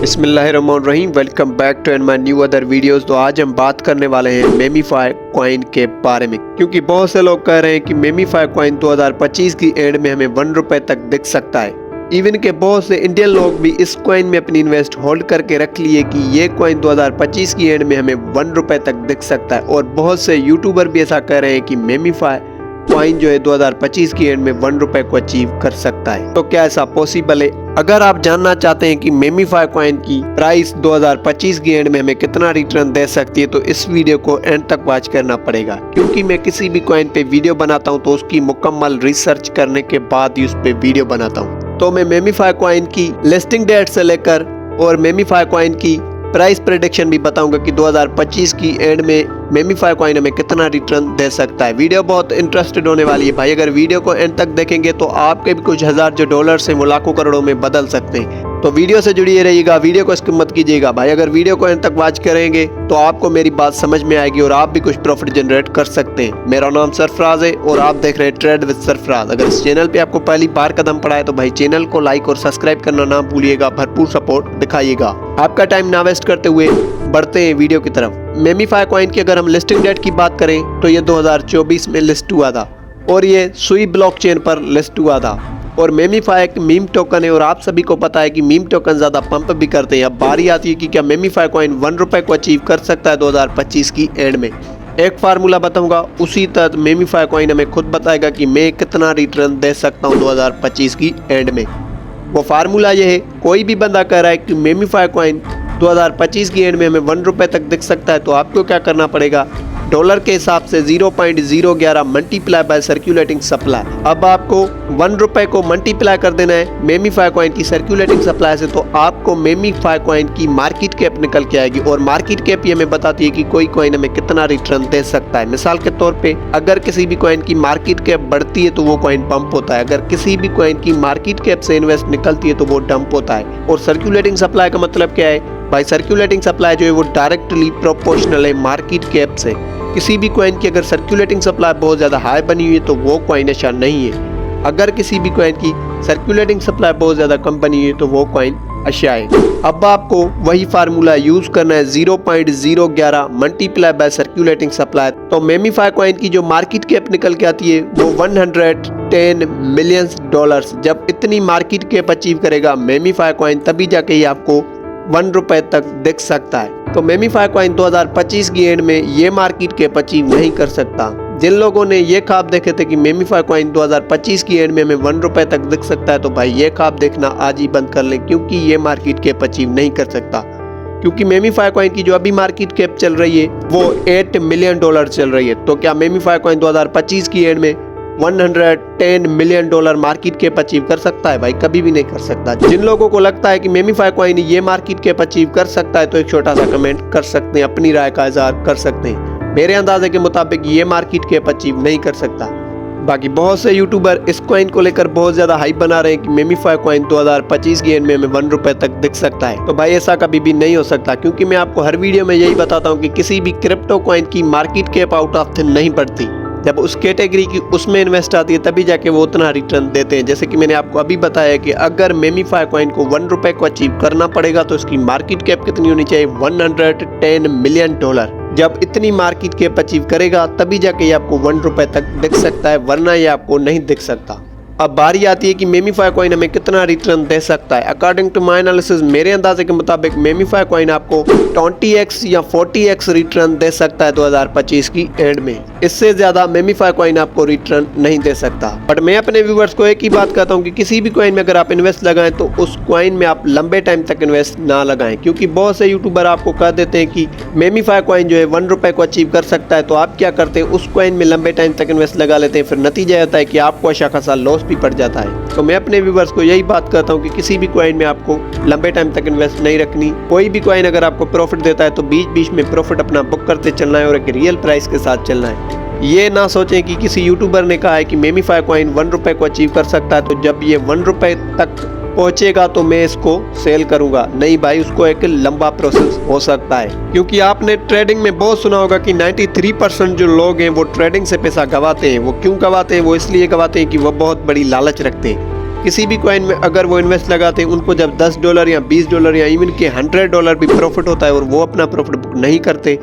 बिस्मिल्लाहिर्रहमानिर्रहीम। Welcome back to and my new other videos. तो आज हम बात करने वाले हैं मेमीफाई कॉइन के बारे में, क्योंकि बहुत से लोग कह रहे हैं कि मेमीफाई कॉइन 2025 की एंड में हमें ₹1 तक दिख सकता है। इवन के बहुत से इंडियन लोग भी इस कॉइन में अपनी इन्वेस्ट होल्ड करके रख लिए कि ये कॉइन 2025 की एंड में हमें ₹1 तक दिख सकता है। और बहुत से यूट्यूबर भी ऐसा कह रहे हैं कि मेमीफाई कॉइन जो है 2025 की एंड में ₹1 को अचीव कर सकता है। तो क्या ऐसा पॉसिबल है? अगर आप जानना चाहते हैं कि मेमीफाई कॉइन की प्राइस 2025 की एंड में हमें कितना रिटर्न दे सकती है, तो इस वीडियो को एंड तक वॉच करना पड़ेगा, क्योंकि मैं किसी भी कॉइन पे वीडियो बनाता हूं तो उसकी मुकम्मल रिसर्च करने के बाद ही उस पे वीडियो बनाता हूं। तो मैं मेमीफाई कॉइन की लिस्टिंग डेट से लेकर और मेमीफाई कॉइन की प्राइस प्रेडिक्शन भी बताऊंगा कि 2025 की एंड में मेमीफाई कॉइन हमें कितना रिटर्न दे सकता है। वीडियो बहुत इंटरेस्टेड होने वाली है भाई। अगर वीडियो को एंड तक देखेंगे तो आपके भी कुछ हजार जो डॉलर्स हैं वो लाखों करोड़ों में बदल सकते हैं। तो वीडियो से जुड़िए रहिएगा, वीडियो को स्किप मत कीजिएगा भाई। अगर वीडियो को एंड तक वॉच करेंगे तो आपको मेरी बात समझ में आएगी और आप भी कुछ प्रॉफिट जनरेट कर सकते हैं। मेरा नाम सरफराज है और आप देख रहे हैं ट्रेड विद सरफराज। अगर इस चैनल पे आपको पहली बार कदम पड़ा है तो भाई चैनल को लाइक और सब्सक्राइब करना ना भूलिएगा, भरपूर सपोर्ट दिखाइएगा। आपका टाइम ना वेस्ट करते हुए बढ़ते हैं वीडियो की तरफ। मेमीफाई कॉइन की अगर हम लिस्टिंग डेट की बात करें तो ये 2024 में लिस्ट हुआ था और ये सुई ब्लॉकचेन पर लिस्ट हुआ था। और मेमीफाई एक मीम टोकन है और आप सभी को पता है कि मीम टोकन ज़्यादा पंप भी करते हैं। अब बारी आती है कि क्या मेमीफाई कॉइन ₹1 को अचीव कर सकता है 2025 की एंड में। एक फार्मूला बताऊंगा, उसी तहत मेमीफाई कॉइन हमें खुद बताएगा कि मैं कितना रिटर्न दे सकता हूं 2025 की एंड में। वो फार्मूला ये है, कोई भी बंदा कह रहा है कि मेमीफाई कॉइन 2025 की एंड में हमें ₹1 तक दिख सकता है, तो आपको क्या करना पड़ेगा, डॉलर के हिसाब से 0.011 मल्टीप्लाई बाय सर्कुलेटिंग सप्लाई। अब आपको ₹1 को मल्टीप्लाई कर देना है मेमीफाई कॉइन की सर्कुलेटिंग सप्लाई से, तो आपको मेमीफाई कॉइन की मार्केट कैप निकल के आएगी। और मार्केट कैप ये हमें बताती है कि कोई कॉइन हमें कितना रिटर्न दे सकता है। मिसाल के तौर पे अगर किसी भी कॉइन की मार्केट कैप बढ़ती है तो वो कॉइन पंप होता है, अगर किसी भी कॉइन की मार्केट कैप से इन्वेस्ट निकलती है तो वो डंप होता है। और सर्कुलेटिंग सप्लाई का मतलब क्या है भाई? सर्कुलेटिंग सप्लाई जो है वो डायरेक्टली प्रोपोर्शनल है मार्केट कैप से। किसी भी कॉइन की अगर सर्कुलेटिंग सप्लाई बहुत ज़्यादा हाई बनी हुई है तो वो कॉइन अच्छा नहीं है। अगर किसी भी कॉइन की सर्कुलेटिंग सप्लाई बहुत ज़्यादा कम बनी हुई है तो वो कॉइन अच्छा है। अब आपको वही फार्मूला यूज़ करना है, 0.011 मल्टीप्लाई बाय सर्कुलेटिंग सप्लाई। तो मेमीफाई कॉइन की जो मार्केट कैप निकल के आती है वो $110 मिलियन। जब इतनी मार्केट कैप अचीव करेगा मेमीफाई कॉइन, तभी जाके ही आपको ₹1 तक दिख सकता है। तो मेमीफाई कॉइन 2025 की एंड में ये मार्केट कैप अचीव नहीं कर सकता। जिन लोगों ने ये ख्वाब देखे थे कि मेमीफाई कॉइन 2025 की एंड में हमें ₹1 तक दिख सकता है, तो भाई ये ख्वाब देखना आज ही बंद कर लें, क्योंकि ये मार्केट कैप अचीव नहीं कर सकता। क्योंकि मेमीफाई कॉइन की जो अभी मार्केट कैप चल रही है वो $8 मिलियन चल रही है। तो क्या मेमीफाई कॉइन 2025 की एंड में $110 मिलियन मार्केट कैप अचीव कर सकता है? भाई कभी भी नहीं कर सकता। जिन लोगों को लगता है कि मेमीफाई कॉइन ये मार्केट कैप अचीव कर सकता है तो एक छोटा सा कमेंट कर सकते हैं, अपनी राय का इजहार कर सकते हैं। मेरे अंदाजे के मुताबिक ये मार्केट कैप अचीव नहीं कर सकता। बाकी बहुत से यूट्यूबर इस कॉइन को लेकर बहुत ज्यादा हाइप बना रहे हैं कि मेमीफाई कॉइन 2025 की एंड में हमें ₹1 तक दिख सकता है। तो भाई ऐसा कभी भी नहीं हो सकता, क्योंकि मैं आपको हर वीडियो में यही बताता हूँ कि किसी भी क्रिप्टो कॉइन की market cap out of thin नहीं बढ़ती। जब उस कैटेगरी की उसमें इन्वेस्ट आती है तभी जाके वो उतना रिटर्न देते हैं। जैसे कि मैंने आपको अभी बताया कि अगर मेमीफाई कॉइन को $1 को अचीव करना पड़ेगा तो उसकी मार्केट कैप कितनी होनी चाहिए? $110 मिलियन। जब इतनी मार्केट कैप अचीव करेगा तभी जाके ये आपको $1 तक दिख सकता है, वरना ये आपको नहीं दिख सकता। अब बारी आती है कि मेमीफाई कॉइन हमें कितना रिटर्न दे सकता है। अकॉर्डिंग टू माय एनालिसिस, मेरे अंदाजे के मुताबिक मेमीफाई कॉइन आपको 20x या 40x रिटर्न दे सकता है 2025 की एंड में। इससे ज्यादा मेमीफाई कॉइन आपको रिटर्न नहीं दे सकता। बट मैं अपने व्यूवर्स को एक ही बात कहता हूँ कि किसी भी कॉइन में अगर आप इन्वेस्ट लगाएं तो उस कॉइन में आप लंबे टाइम तक इन्वेस्ट ना लगाएं, क्योंकि बहुत से यूट्यूबर आपको कह देते हैं कि मेमीफाई कॉइन जो है $1 को अचीव कर सकता है, तो आप क्या करते हैं, उस कॉइन में लंबे टाइम तक इन्वेस्ट लगा लेते हैं। फिर नतीजा होता है कि आपको अच्छा खासा लॉस भी पड़ जाता है। तो मैं अपने व्यूवर्स को यही बात कहता हूँ कि किसी भी कॉइन में आपको लंबे टाइम तक इन्वेस्ट नहीं रखनी। कोई भी कॉइन अगर आपको प्रॉफिट देता है तो बीच बीच में प्रॉफिट अपना बुक करते चलना है और एक रियल प्राइस के साथ चलना है। ये ना सोचें कि किसी यूट्यूबर ने कहा है कि मेमीफाई कॉइन $1 को अचीव कर सकता है, तो जब ये $1 तक पहुंचेगा तो मैं इसको सेल करूंगा। नहीं भाई, उसको एक लंबा प्रोसेस हो सकता है, क्योंकि आपने ट्रेडिंग में बहुत सुना होगा कि 93% जो लोग हैं वो ट्रेडिंग से पैसा गवाते हैं। वो क्यों गवाते हैं? वो इसलिए गवाते हैं कि वो बहुत बड़ी लालच रखते हैं। किसी भी कॉइन में अगर वो इन्वेस्ट लगाते हैं, उनको जब $10 या $20 या इवन के $100 भी प्रॉफिट होता है और वो अपना प्रॉफिट बुक नहीं करते,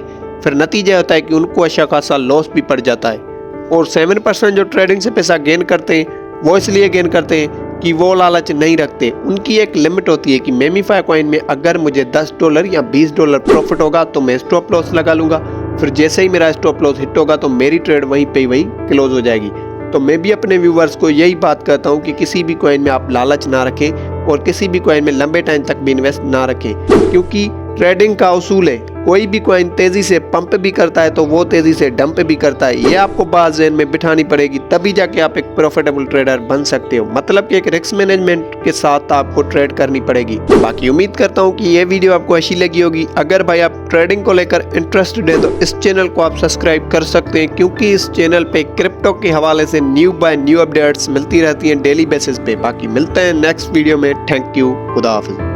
फिर नतीजा होता है कि उनको अच्छा खासा लॉस भी पड़ जाता है। और 7% जो ट्रेडिंग से पैसा गेन करते हैं वो इसलिए गेन करते हैं कि वो लालच नहीं रखते। उनकी एक लिमिट होती है कि मेमीफाई कॉइन में अगर मुझे $10 या $20 प्रॉफिट होगा तो मैं स्टॉप लॉस लगा लूँगा, फिर जैसे ही मेरा स्टॉप लॉस हिट होगा तो मेरी ट्रेड वहीं पे वहीं क्लोज हो जाएगी। तो मैं भी अपने व्यूवर्स को यही बात कहता हूँ कि किसी भी कॉइन में आप लालच ना रखें और किसी भी कॉइन में लंबे टाइम तक भी इन्वेस्ट ना रखें, क्योंकि ट्रेडिंग का उसूल है कोई भी कॉइन तेजी से पंप भी करता है तो वो तेजी से डंप भी करता है। ये आपको बात ज़हन में बिठानी पड़ेगी, तभी जाके आप एक प्रॉफिटेबल ट्रेडर बन सकते हो। मतलब कि एक रिस्क मैनेजमेंट के साथ आपको ट्रेड करनी पड़ेगी। बाकी उम्मीद करता हूँ कि ये वीडियो आपको अच्छी लगी होगी। अगर भाई आप ट्रेडिंग को लेकर इंटरेस्टेड है तो इस चैनल को आप सब्सक्राइब कर सकते हैं, क्योंकि इस चैनल पे क्रिप्टो के हवाले से न्यू बाय न्यू अपडेट्स मिलती रहती हैं डेली बेसिस पे। बाकी मिलते हैं नेक्स्ट वीडियो में। थैंक यू, खुदा हाफिज़।